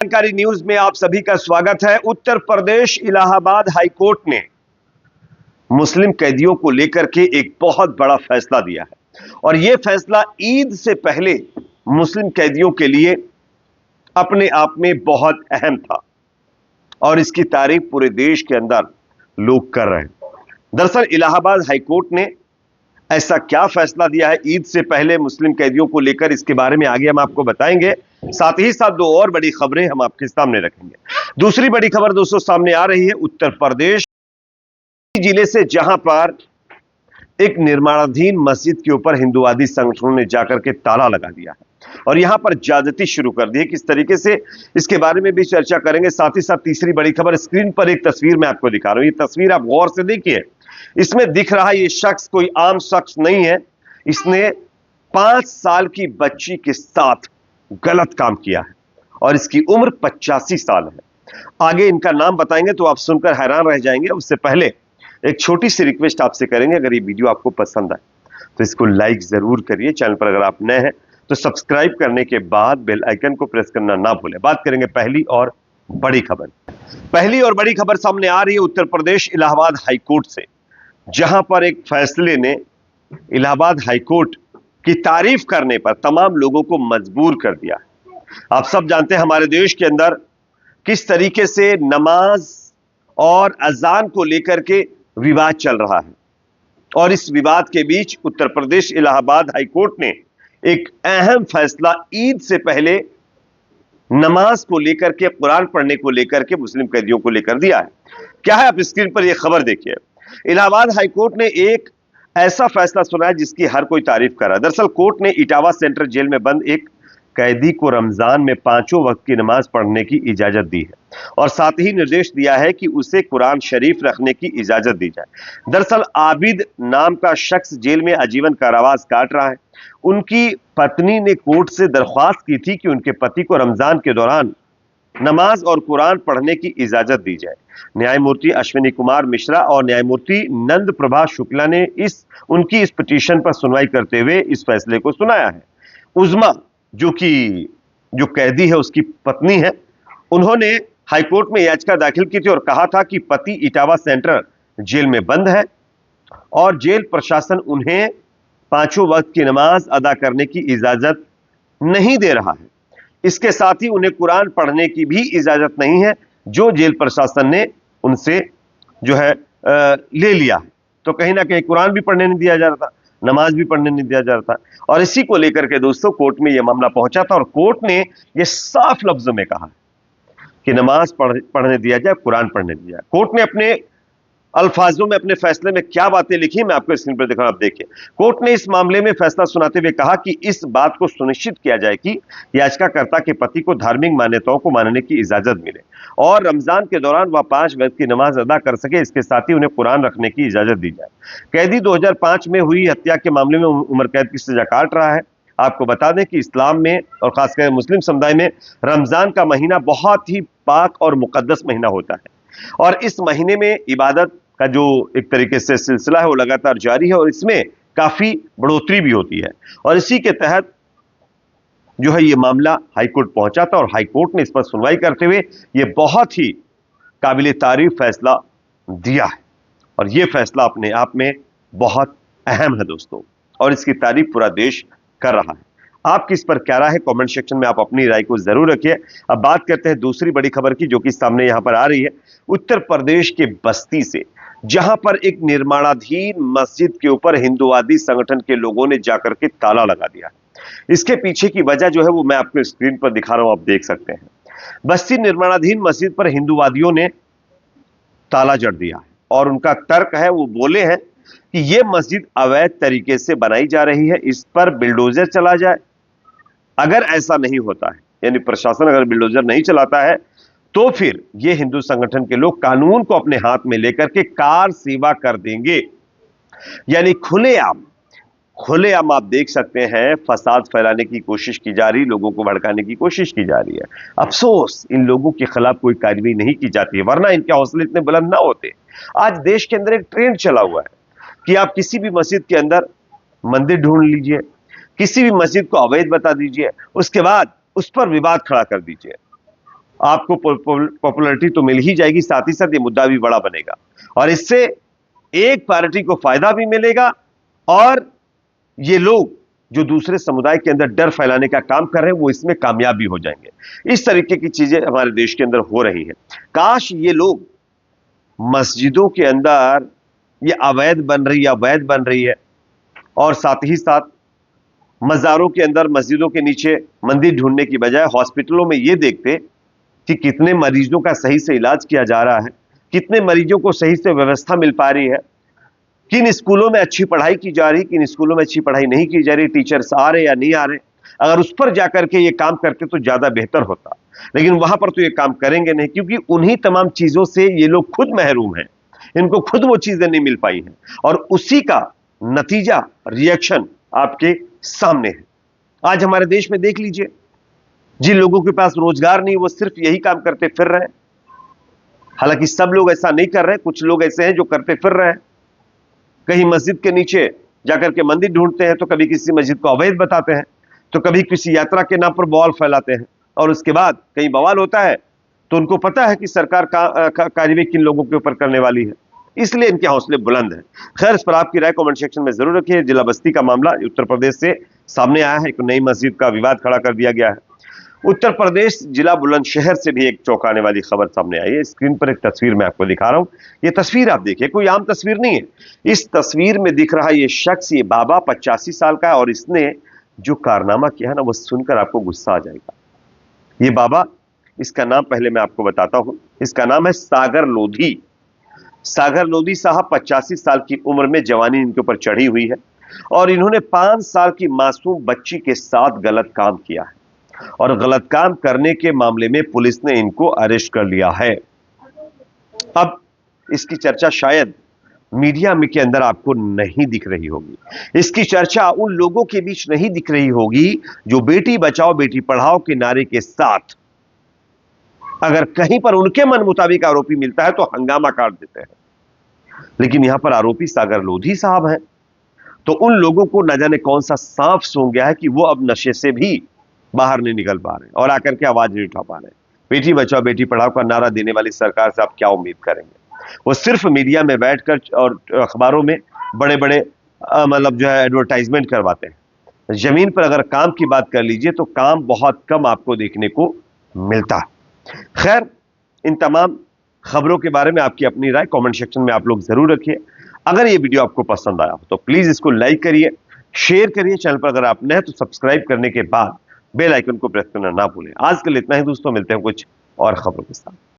जानकारी न्यूज में आप सभी का स्वागत है। उत्तर प्रदेश इलाहाबाद हाईकोर्ट ने मुस्लिम कैदियों को लेकर के एक बहुत बड़ा फैसला दिया है और यह फैसला ईद से पहले मुस्लिम कैदियों के लिए अपने आप में बहुत अहम था और इसकी तारीफ पूरे देश के अंदर लोग कर रहे हैं। दरअसल इलाहाबाद हाईकोर्ट ने ऐसा क्या फैसला दिया है ईद से पहले मुस्लिम कैदियों को लेकर, इसके बारे में आगे हम आपको बताएंगे। साथ ही साथ दो और बड़ी खबरें हम आपके सामने रखेंगे। दूसरी बड़ी खबर दोस्तों सामने आ रही है उत्तर प्रदेश जिले से, जहां पर एक निर्माणाधीन मस्जिद के ऊपर हिंदुवादी संगठनों ने जाकर के ताला लगा दिया है और यहां पर ज्यादती शुरू कर दी है। किस तरीके से, इसके बारे में भी चर्चा करेंगे। साथ ही साथ तीसरी बड़ी खबर, स्क्रीन पर एक तस्वीर मैं आपको दिखा रहा हूं। ये तस्वीर आप गौर से देखिए, इसमें दिख रहा है ये शख्स कोई आम शख्स नहीं है। इसने 5 साल की बच्ची के साथ गलत काम किया है और इसकी उम्र 85 साल है। आगे इनका नाम बताएंगे तो आप सुनकर हैरान रह जाएंगे। उससे पहले एक छोटी सी रिक्वेस्ट आपसे करेंगे, अगर ये वीडियो आपको पसंद आए तो इसको लाइक जरूर करिए। चैनल पर अगर आप नए हैं तो सब्सक्राइब करने के बाद बेल आइकन को प्रेस करना ना भूलें। बात करेंगे पहली और बड़ी खबर। पहली और बड़ी खबर सामने आ रही है उत्तर प्रदेश इलाहाबाद हाईकोर्ट से, जहां पर एक फैसले ने इलाहाबाद हाईकोर्ट की तारीफ करने पर तमाम लोगों को मजबूर कर दिया। आप सब जानते हैं हमारे देश के अंदर किस तरीके से नमाज और अजान को लेकर के विवाद चल रहा है और इस विवाद के बीच उत्तर प्रदेश इलाहाबाद हाईकोर्ट ने एक अहम फैसला ईद से पहले नमाज को लेकर के, कुरान पढ़ने को लेकर के मुस्लिम कैदियों को लेकर दिया है। क्या है, आप स्क्रीन पर यह खबर देखिए। इलाहाबाद हाईकोर्ट ने एक ऐसा फैसला सुनाया जिसकी हर कोई तारीफ कर रहा है। दरअसल कोर्ट ने इटावा सेंट्रल जेल में बंद एक कैदी को रमजान में 5 वक्त की नमाज पढ़ने की इजाजत दी है और साथ ही निर्देश दिया है कि उसे कुरान शरीफ रखने की इजाजत दी जाए। दरअसल आबिद नाम का शख्स जेल में आजीवन कारावास काट रहा है। उनकी पत्नी ने कोर्ट से दरख्वास्त की थी कि उनके पति को रमजान के दौरान नमाज और कुरान पढ़ने की इजाजत दी जाए। न्यायमूर्ति अश्विनी कुमार मिश्रा और न्यायमूर्ति नंद प्रभा शुक्ला ने उनकी इस पिटीशन पर सुनवाई करते हुए इस फैसले को सुनाया है। उज़मा जो कैदी है उसकी पत्नी है, उन्होंने हाईकोर्ट में याचिका दाखिल की थी और कहा था कि पति इटावा सेंट्रल जेल में बंद है और जेल प्रशासन उन्हें 5 वक्त की नमाज अदा करने की इजाजत नहीं दे रहा है। इसके साथ ही उन्हें कुरान पढ़ने की भी इजाजत नहीं है, जो जेल प्रशासन ने उनसे जो है ले लिया है। तो कहीं ना कहीं कुरान भी पढ़ने नहीं दिया जा रहा था, नमाज भी पढ़ने नहीं दिया जा रहा था और इसी को लेकर के दोस्तों कोर्ट में यह मामला पहुंचा था और कोर्ट ने यह साफ लफ्जों में कहा कि नमाज पढ़ने दिया जाए, कुरान पढ़ने दिया जाए। कोर्ट ने अपने अल्फाजों में अपने फैसले में क्या बातें लिखी मैं आपको स्क्रीन पर दिखा रहा हूं, आप देखिए। कोर्ट ने इस मामले में फैसला सुनाते हुए कहा कि इस बात को सुनिश्चित किया जाए कि याचिकाकर्ता के पति को धार्मिक मान्यताओं को मानने की इजाजत मिले और रमजान के दौरान वह 5 वक्त की नमाज अदा कर सके। इसके साथ ही उन्हें कुरान रखने की इजाजत दी जाए। कैदी 2005 में हुई हत्या के मामले में उम्र कैद की सजा काट रहा है। आपको बता दें कि इस्लाम में और खासकर मुस्लिम समुदाय में रमजान का महीना बहुत ही पाक और मुकद्दस महीना होता है और इस महीने में इबादत का जो एक तरीके से सिलसिला है वो लगातार जारी है और इसमें काफी बढ़ोतरी भी होती है और इसी के तहत जो है ये मामला हाईकोर्ट पहुंचा था और हाईकोर्ट ने इस पर सुनवाई करते हुए ये बहुत ही काबिले तारीफ फैसला दिया है और ये फैसला अपने आप में बहुत अहम है दोस्तों और इसकी तारीफ पूरा देश कर रहा है। आपकी इस पर क्या राय है, कमेंट सेक्शन में आप अपनी राय को जरूर रखिए। अब बात करते हैं दूसरी बड़ी खबर की, जो कि सामने यहां पर आ रही है उत्तर प्रदेश के बस्ती से, जहां पर एक निर्माणाधीन मस्जिद के ऊपर हिंदुवादी संगठन के लोगों ने जाकर के ताला लगा दिया। इसके पीछे की वजह जो है वो मैं आपको स्क्रीन पर दिखा रहा हूं, आप देख सकते हैं। बस्ती निर्माणाधीन मस्जिद पर हिंदुवादियों ने ताला जड़ दिया है और उनका तर्क है, वो बोले हैं कि यह मस्जिद अवैध तरीके से बनाई जा रही है, इस पर बिल्डोजर चला जाए। अगर ऐसा नहीं होता है, यानी प्रशासन अगर बिल्डोजर नहीं चलाता है, तो फिर ये हिंदू संगठन के लोग कानून को अपने हाथ में लेकर के कार सेवा कर देंगे। यानी खुलेआम आप देख सकते हैं फसाद फैलाने की कोशिश की जा रही, लोगों को भड़काने की कोशिश की जा रही है। अफसोस इन लोगों के खिलाफ कोई कार्रवाई नहीं की जाती है, वरना इनके हौसले इतने बुलंद ना होते। आज देश के अंदर एक ट्रेंड चला हुआ है कि आप किसी भी मस्जिद के अंदर मंदिर ढूंढ लीजिए, किसी भी मस्जिद को अवैध बता दीजिए, उसके बाद उस पर विवाद खड़ा कर दीजिए। आपको पॉपुलैरिटी तो मिल ही जाएगी, साथ ही साथ ये मुद्दा भी बड़ा बनेगा और इससे एक पार्टी को फायदा भी मिलेगा और ये लोग जो दूसरे समुदाय के अंदर डर फैलाने का काम कर रहे हैं वो इसमें कामयाब भी हो जाएंगे। इस तरीके की चीजें हमारे देश के अंदर हो रही है। काश ये लोग मस्जिदों के अंदर ये अवैध बन रही है और साथ ही साथ मज़ारों के अंदर मस्जिदों के नीचे मंदिर ढूंढने की बजाय हॉस्पिटलों में ये देखते कि कितने मरीजों का सही से इलाज किया जा रहा है, कितने मरीजों को सही से व्यवस्था मिल पा रही है, किन स्कूलों में अच्छी पढ़ाई की जा रही, किन स्कूलों में अच्छी पढ़ाई नहीं की जा रही, टीचर्स आ रहे या नहीं आ रहे, अगर उस पर जाकर के ये काम करते तो ज्यादा बेहतर होता। लेकिन वहां पर तो ये काम करेंगे नहीं, क्योंकि उन्हीं तमाम चीजों से ये लोग खुद महरूम हैं, इनको खुद वो चीजें नहीं मिल पाई हैं और उसी का नतीजा, रिएक्शन आपके सामने है। आज हमारे देश में देख लीजिए, जिन लोगों के पास रोजगार नहीं वो सिर्फ यही काम करते फिर रहे हैं। हालांकि सब लोग ऐसा नहीं कर रहे, कुछ लोग ऐसे हैं जो करते फिर रहे हैं। कहीं मस्जिद के नीचे जाकर के मंदिर ढूंढते हैं तो कभी किसी मस्जिद को अवैध बताते हैं, तो कभी किसी यात्रा के नाम पर बवाल फैलाते हैं और उसके बाद कहीं बवाल होता है तो उनको पता है कि सरकार कार्रवाई किन लोगों के ऊपर करने वाली है, इसलिए इनके हौसले बुलंद हैं। खैर, इस पर आपकी राय कमेंट सेक्शन में जरूर रखिए। जिला बस्ती का मामला उत्तर प्रदेश से सामने आया है, एक नई मस्जिद का विवाद खड़ा कर दिया गया है। उत्तर प्रदेश जिला बुलंदशहर से भी एक चौंकाने वाली खबर सामने आई है। स्क्रीन पर एक तस्वीर मैं आपको दिखा रहा हूं, ये तस्वीर आप देखिए, कोई आम तस्वीर नहीं है। इस तस्वीर में दिख रहा ये शख्स, ये बाबा 85 साल का है और इसने जो कारनामा किया है ना वो सुनकर आपको गुस्सा आ जाएगा। ये बाबा, इसका नाम पहले मैं आपको बताता हूं, इसका नाम है सागर लोधी। सागर लोधी साहब 85 साल की उम्र में जवानी इनके ऊपर चढ़ी हुई है और इन्होंने 5 साल की मासूम बच्ची के साथ गलत काम किया है और गलत काम करने के मामले में पुलिस ने इनको अरेस्ट कर लिया है। अब इसकी चर्चा शायद मीडिया में के अंदर आपको नहीं दिख रही होगी, इसकी चर्चा उन लोगों के बीच नहीं दिख रही होगी जो बेटी बचाओ बेटी पढ़ाओ के नारे के साथ अगर कहीं पर उनके मन मुताबिक आरोपी मिलता है तो हंगामा काट देते हैं। लेकिन यहां पर आरोपी सागर लोधी साहब हैं, तो उन लोगों को न जाने कौन सा सांप सूंघ गया है कि वो अब नशे से भी बाहर नहीं निकल पा रहे और आकर के आवाज नहीं उठा पा रहे। बेटी बचाओ बेटी पढ़ाओ का नारा देने वाली सरकार से आप क्या उम्मीद करेंगे? वो सिर्फ मीडिया में बैठकर और अखबारों में बड़े बड़े मतलब जो है एडवर्टाइजमेंट करवाते हैं। जमीन पर अगर काम की बात कर लीजिए तो काम बहुत कम आपको देखने को मिलता है। खैर, इन तमाम खबरों के बारे में आपकी अपनी राय कमेंट सेक्शन में आप लोग जरूर रखिए। अगर ये वीडियो आपको पसंद आया हो तो प्लीज इसको लाइक करिए, शेयर करिए। चैनल पर अगर आप नए हैं तो सब्सक्राइब करने के बाद बेल आइकन को प्रेस करना ना भूलें। आज के लिए इतना ही दोस्तों, मिलते हैं कुछ और खबरों के साथ।